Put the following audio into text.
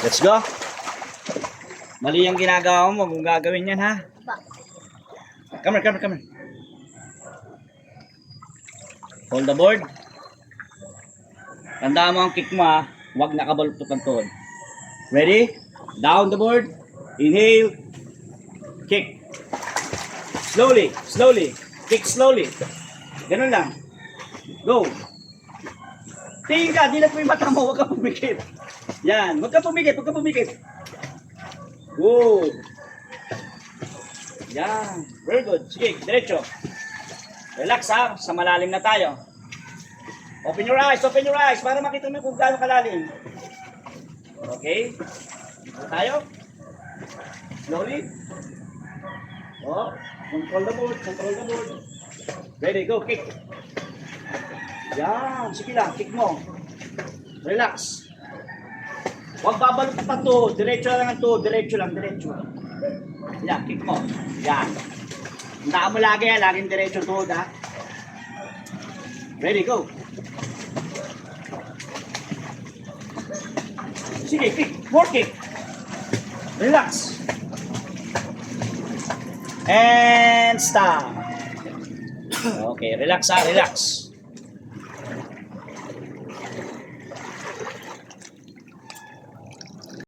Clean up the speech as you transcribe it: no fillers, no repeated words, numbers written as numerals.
Let's go. Mali ang ginagawa mo. Kung gagawin yan, ha? Come here. Hold the board. Tandaan mo ang kick mo, ha? Huwag nakabaluktot ang tuhod. Ready? Down the board. Inhale. Kick. Slowly. Kick slowly. Ganun lang. Go. Tingin ka, dilat mo yung mata mo, huwag ka pumikit. Yan, huwag ka pumikit. Good. Yan, very good. Sige, diretso. Relax ha, sa malalim na tayo. Open your eyes para makita mo kung gaano kalalim. Okay? Ito tayo. Slowly. Oh, control the board. Ready, go, kick. Yan, sige lang, kick mo. Relax. Huwag babalot pa to. Diretso lang to. Diretso. Yan, kick mo. Yan. Tandaan mo lagi yan. Laging diretso to, ha? Ready, go. Sige, kick. More kick. Relax. And stop. Okay, relax ha, relax.